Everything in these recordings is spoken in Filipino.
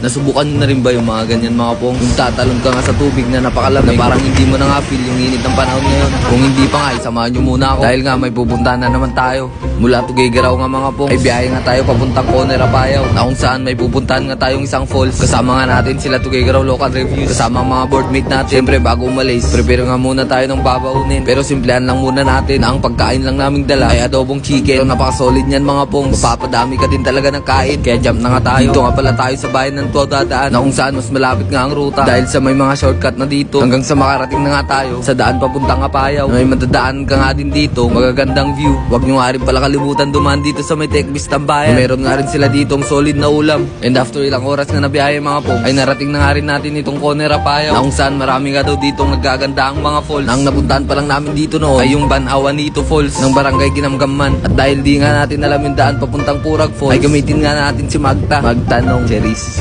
Nasubukan nyo na rin ba yung mga ganyan mga pong? Yung tatalon ka nga sa tubig na napakalamig na parang hindi mo na nga feel yung init ng panahon ngayon. Kung hindi pa nga, samahan nyo muna ako. Dahil nga may pupuntahan na naman tayo. Mula Tuguegarao nga mga pong, ay biyahe nga tayo papuntang Conner Apayao, na kung saan may pupuntahan nga tayong isang falls. Kasama nga natin sila Tuguegarao Local Reviews, kasama ang mga boardmate natin. Siyempre bago umalis, prepare nga muna tayo ng babaunin. Pero simplehan lang muna natin na ang pagkain lang naming dala ay adobong chicken. So, napaka-solid niyan mga pong. Mapapadami ka din talaga ng kain. Kaya jump na nga tayo. Dito nga pala tayo sa bayan ng Tuaw dadaan, na kung saan mas malapit nga ang ruta. Dahil sa may mga shortcut na dito, hanggang sa makarating na nga tayo sa daan papuntang Apayao. Na may madadaan ka nga din dito, magagandang view. Huwag nyo nga rin pala kalimutan dumaan dito sa may Techbis Tambayan. Meron nga rin sila ditong solid na ulam. And after ilang oras na nabiyahe mga pong, ay narating na nga rin natin itong Conner Apayao, na kung saan marami nga daw ditong naggaganda ang mga falls. Na ang napuntahan pa lang namin dito noon ay yung Banawanito Falls ng barangay Ginamgamman. At dahil di nga natin alam yung daan papuntang Purag Falls, ay gamitin nga natin si Magtanong Cheris.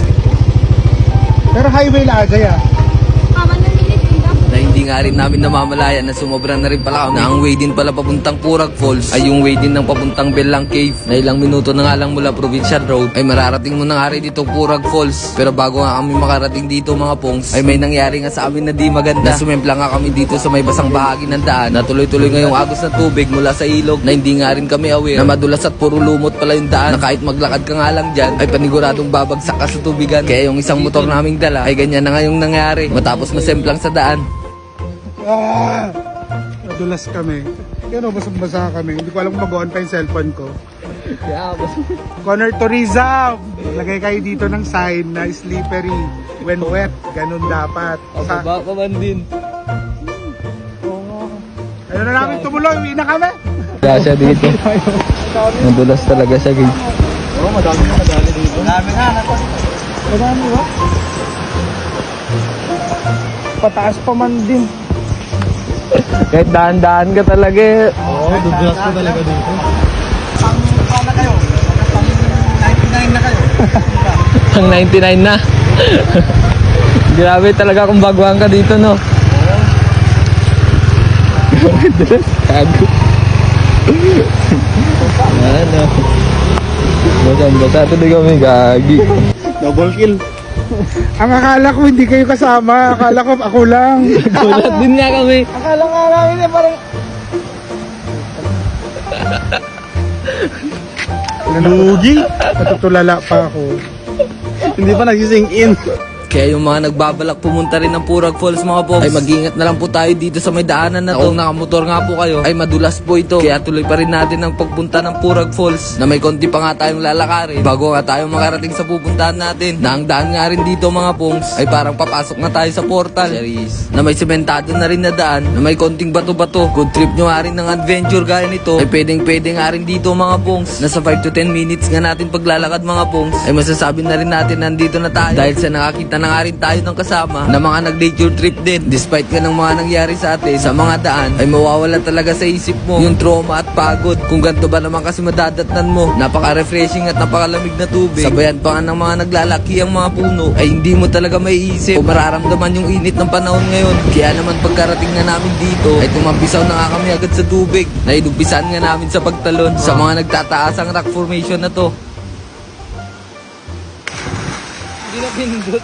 Pero highway na agay Na hindi nga rin namin namamalayan na sumobra na rin pala kami, na ang way din pala papuntang Purag Falls ay yung way din ng papuntang Belang Cave, na ilang minuto na nga lang mula Provincial Road ay mararating mo na nga rin dito Purag Falls. Pero bago nga kami makarating dito mga pongs, ay may nangyari nga sa amin na di maganda. Na sumempla nga kami dito sa may basang bahagi ng daan, na tuloy-tuloy ngayong agos ng tubig mula sa ilog, na hindi nga rin kami aware na madulas at puro lumot pala yung daan, na kahit maglakad ka nga lang dyan ay paniguradong babagsak ka sa tubigan. Kaya yung isang motor naming dala ay ganyan na nga yung nangyari matapos masemplang sa daan. Nadulas kami. Yan o, basang-basa kami. Hindi ko alam kung mag-on pa yung cellphone ko. Conner Tourism! Lagay kayo dito ng sign na slippery when wet. Ganun dapat. Baba ka man din. Ayun na namin tumuloy. Uwi na kami. Kaya siya dito. Nadulas talaga siya guys. Oo, madami dito. Madami nga. Madami ba? Pataas pa man din. Kahit daan-daan ka talaga eh. Oo, dudulas ko talaga dito. Pang na kayo? Pang 99 na kayo? Pang 99 na. Grabe talaga kung baguhan ka dito, no? Kago. Ano? Basa-basa tuloy kami, gagi. Double kill. Ang akala ko hindi kayo kasama. Akala ko ako lang. Gulat din nga kami. Akala nga namin eh parang... Lugi? Natutulala pa ako. Hindi pa nagsising in. Kaya yung mga nagbabalak pumunta rin ng Purag Falls mga pops, ay mag-ingat na lang po tayo dito sa may daanan na to. Kung nakamotor nga po kayo ay madulas po ito. Kaya tuloy pa rin natin ang pagpunta ng Purag Falls, na may konti pa nga tayong lalakarin bago nga tayo makarating sa pupuntahan natin. Na ang daan nga rin dito mga pongs ay parang papasok na tayo sa portal, na may sementado na rin na daan, na may konting bato-bato. Good trip nyo nga rin ng adventure gaya nito ay pwedeng-pwede nga rin dito mga pongs. Nasa 5 to 10 minutes nga natin paglalakad mga pongs ay masasabi na rin natin nandito na tayo, dahil sa nakakita na nga rin tayo ng kasama na mga nag-nature trip din. Despite ka ng mga nangyari sa atin sa mga daan, ay mawawala talaga sa isip mo yung trauma at pagod. Kung ganito ba naman kasi madadatnan mo, napaka-refreshing at napakalamig na tubig, sabayan pa nga ng mga naglalaki ang mga puno, ay hindi mo talaga maiisip o mararamdaman yung init ng panahon ngayon. Kaya naman pagkarating na namin dito ay tumampisaw na nga kami agad sa tubig, na inumpisan nga namin sa pagtalon sa mga nagtataasang rock formation na to. Hindi na pindot.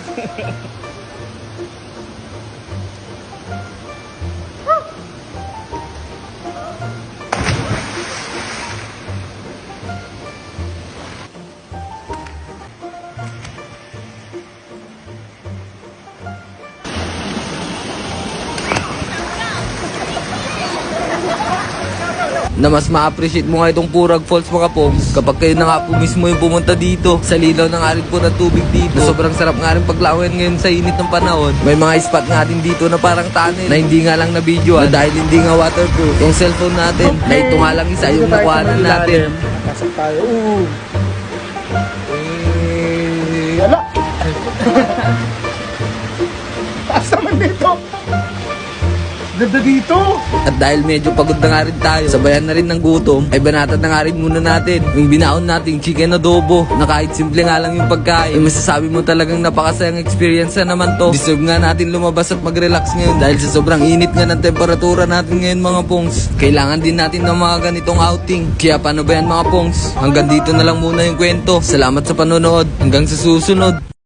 Na mas ma-appreciate mo nga itong Purag Falls mga pongs kapag kayo na nga po mismo yung pumunta dito sa linaw na nga rin po na tubig dito, na sobrang sarap nga rin paglawan ngayon sa init ng panahon. May mga spot nga din dito na parang tunnel na hindi nga lang na-videoan, dahil hindi nga waterproof yung cellphone natin, na ito nga lang isa yung nakuhanan natin. Pasok tayo. Ala! Taas naman dito! Ganda dito! At dahil medyo pagod na nga rin tayo, sabayan na rin ng gutom, ay banatan na nga rin muna natin yung binaon nating chicken adobo, na kahit simple nga lang yung pagkain, ay masasabi mo talagang napakasayang experience na naman to. Deserve nga natin lumabas at mag-relax ngayon, dahil sa sobrang init nga ng temperatura natin ngayon mga pongs. Kailangan din natin ng mga ganitong outing. Kaya paano ba yan mga pongs? Hanggang dito na lang muna yung kwento. Salamat sa panonood. Hanggang sa susunod.